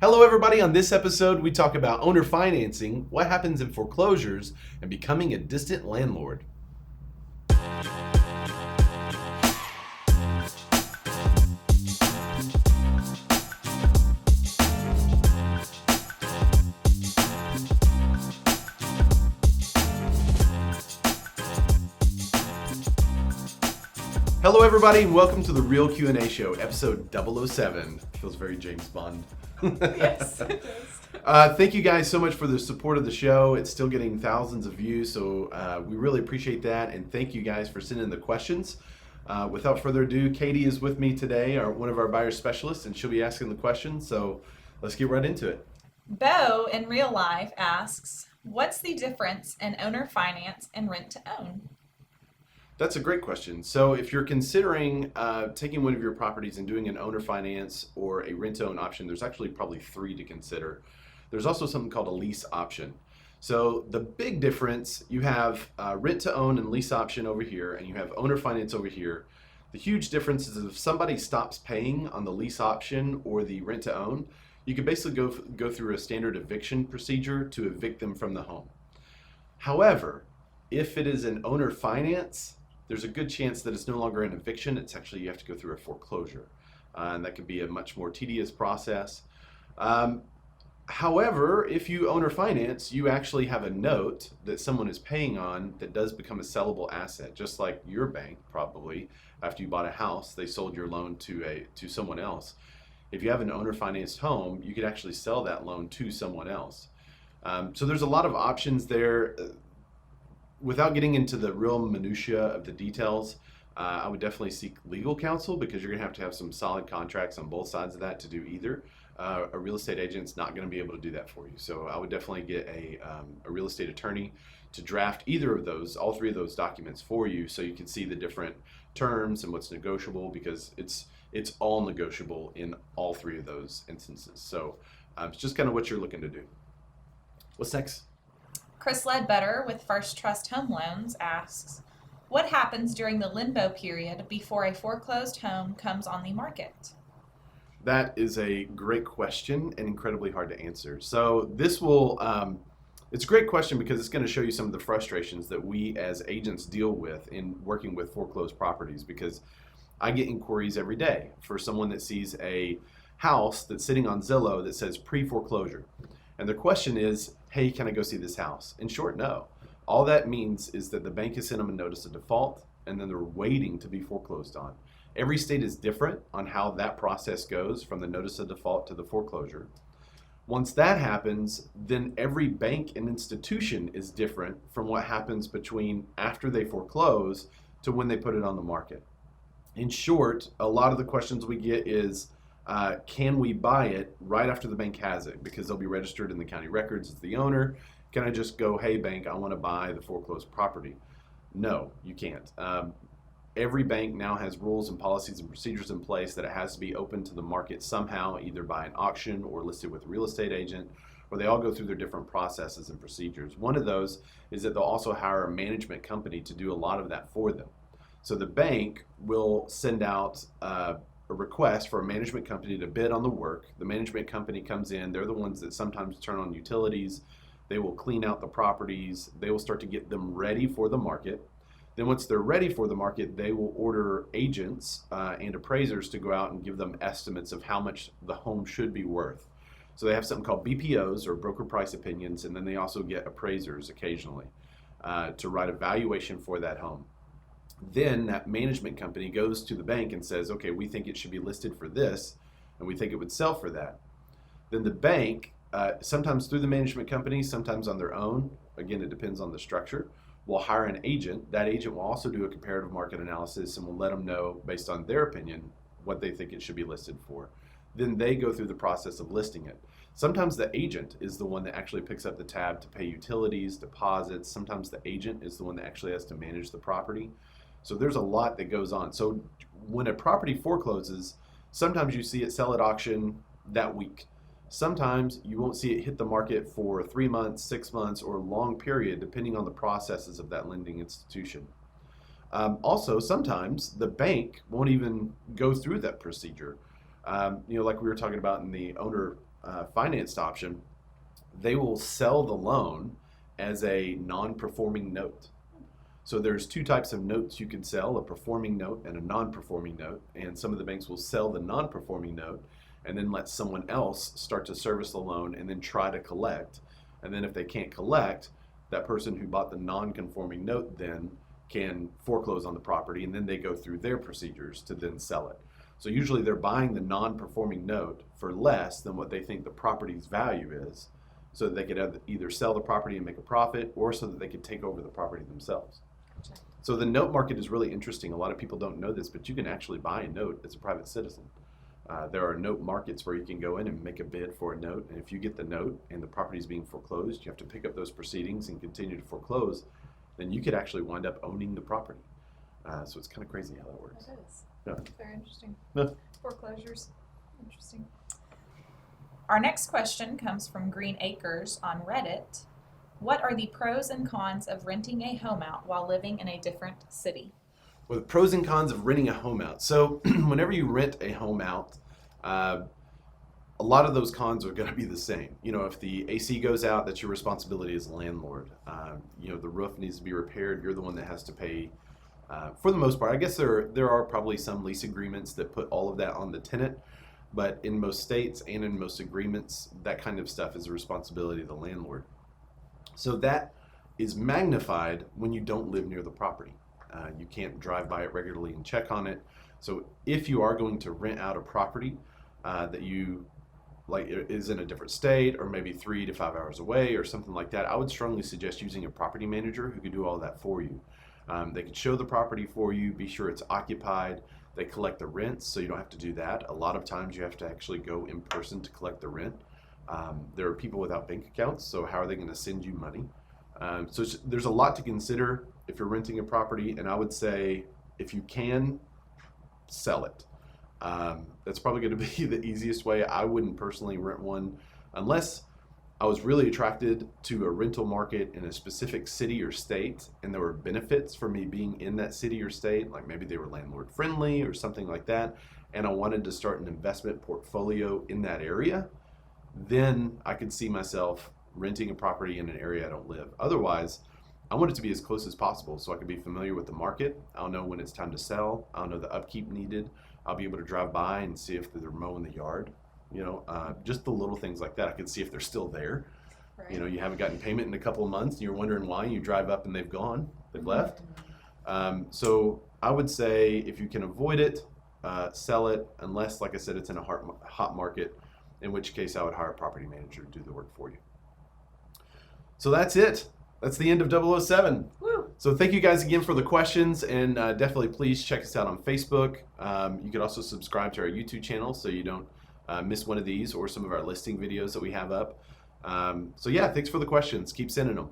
Hello, everybody. On this episode, we talk about owner financing, what happens in foreclosures, and becoming a distant landlord. Hello, everybody, and welcome to the Real Q&A Show, episode 007. Feels very James Bond. Yes, it does. Thank you guys so much for the support of the show. It's still getting thousands of views, so we really appreciate that, and thank you guys for sending the questions. Without further ado, Katie is with me today, one of our buyer specialists, and she'll be asking the questions, so let's get right into it. Beau in real life asks, what's the difference in owner finance and rent to own? That's a great question. So if you're considering taking one of your properties and doing an owner finance or a rent-to-own option, there's actually probably three to consider. There's also something called a lease option. So the big difference, you have rent-to-own and lease option over here, and you have owner finance over here. The huge difference is if somebody stops paying on the lease option or the rent-to-own, you can basically go through a standard eviction procedure to evict them from the home. However, if it is an owner finance, there's a good chance that it's no longer an eviction. It's actually, you have to go through a foreclosure. And that could be a much more tedious process. However, if you owner finance, you actually have a note that someone is paying on that does become a sellable asset, just like your bank probably, after you bought a house, they sold your loan to someone else. If you have an owner financed home, you could actually sell that loan to someone else. So there's a lot of options there. Without getting into the real minutia of the details, I would definitely seek legal counsel because you're going to have some solid contracts on both sides of that to do either. A real estate agent's not going to be able to do that for you. So I would definitely get a real estate attorney to draft either of those, all three of those documents for you so you can see the different terms and what's negotiable, because it's all negotiable in all three of those instances. So it's just kind of what you're looking to do. What's next? Chris Ledbetter with First Trust Home Loans asks, what happens during the limbo period before a foreclosed home comes on the market? That is a great question and incredibly hard to answer. So this will, it's a great question because it's going to show you some of the frustrations that we as agents deal with in working with foreclosed properties, because I get inquiries every day for someone that sees a house that's sitting on Zillow that says pre-foreclosure. And their question is, hey, can I go see this house? In short, no. All that means is that the bank has sent them a notice of default and then they're waiting to be foreclosed on. Every state is different on how that process goes from the notice of default to the foreclosure. Once that happens, then every bank and institution is different from what happens between after they foreclose to when they put it on the market. In short, a lot of the questions we get is, can we buy it right after the bank has it? Because they'll be registered in the county records as the owner. Can I just go, hey bank, I want to buy the foreclosed property? No, you can't. Every bank now has rules and policies and procedures in place that it has to be open to the market somehow, either by an auction or listed with a real estate agent, or they all go through their different processes and procedures. One of those is that they'll also hire a management company to do a lot of that for them. So the bank will send out a request for a management company to bid on the work. The management company comes in. They're the ones that sometimes turn on utilities. They will clean out the properties. They will start to get them ready for the market. Then once they're ready for the market, they will order agents and appraisers to go out and give them estimates of how much the home should be worth. So they have something called BPOs, or broker price opinions, and then they also get appraisers occasionally to write a valuation for that home. Then that management company goes to the bank and says, okay, we think it should be listed for this, and we think it would sell for that. Then the bank, sometimes through the management company, sometimes on their own, again, it depends on the structure, will hire an agent. That agent will also do a comparative market analysis and will let them know, based on their opinion, what they think it should be listed for. Then they go through the process of listing it. Sometimes the agent is the one that actually picks up the tab to pay utilities, deposits. Sometimes the agent is the one that actually has to manage the property. So there's a lot that goes on. So when a property forecloses, sometimes you see it sell at auction that week. Sometimes you won't see it hit the market for 3 months, 6 months, or a long period, depending on the processes of that lending institution. Also, sometimes the bank won't even go through that procedure. Like we were talking about in the owner financed option, they will sell the loan as a non-performing note. So there's two types of notes you can sell, a performing note and a non-performing note. And some of the banks will sell the non-performing note and then let someone else start to service the loan and then try to collect. And then if they can't collect, that person who bought the non-conforming note then can foreclose on the property, and then they go through their procedures to then sell it. So usually they're buying the non-performing note for less than what they think the property's value is, so that they could either sell the property and make a profit, or so that they could take over the property themselves. Gotcha. So the note market is really interesting. A lot of people don't know this, but you can actually buy a note as a private citizen. There are note markets where you can go in and make a bid for a note, and if you get the note and the property is being foreclosed, you have to pick up those proceedings and continue to foreclose, then you could actually wind up owning the property. So it's kind of crazy how that works. It is. Yeah. Very interesting. Yeah. Foreclosures. Interesting. Our next question comes from Green Acres on Reddit. What are the pros and cons of renting a home out while living in a different city? Well, the pros and cons of renting a home out. So whenever you rent a home out, a lot of those cons are going to be the same. You know, if the AC goes out, that's your responsibility as a landlord. You know, the roof needs to be repaired. You're the one that has to pay. For the most part, I guess there are probably some lease agreements that put all of that on the tenant, but in most states and in most agreements, that kind of stuff is the responsibility of the landlord. So that is magnified when you don't live near the property. You can't drive by it regularly and check on it. So if you are going to rent out a property that you like is in a different state, or maybe 3 to 5 hours away or something like that, I would strongly suggest using a property manager who could do all that for you. They could show the property for you, be sure it's occupied. They collect the rents, so you don't have to do that. A lot of times you have to actually go in person to collect the rent. There are people without bank accounts, so how are they going to send you money? So there's a lot to consider if you're renting a property, and I would say if you can, sell it. That's probably going to be the easiest way. I wouldn't personally rent one unless I was really attracted to a rental market in a specific city or state, and there were benefits for me being in that city or state, like maybe they were landlord friendly or something like that, and I wanted to start an investment portfolio in that area. Then I could see myself renting a property in an area I don't live. Otherwise, I want it to be as close as possible so I can be familiar with the market. I'll know when it's time to sell. I'll know the upkeep needed. I'll be able to drive by and see if they're mowing the yard. You know, just the little things like that. I can see if they're still there. Right. You know, you haven't gotten payment in a couple of months and you're wondering why. You drive up and they've gone. They've left. So I would say if you can avoid it, sell it, unless, like I said, it's in a hot market, in which case I would hire a property manager to do the work for you. So that's it. That's the end of 007. Woo. So thank you guys again for the questions, and definitely please check us out on Facebook. You could also subscribe to our YouTube channel so you don't miss one of these or some of our listing videos that we have up. So yeah, thanks for the questions. Keep sending them.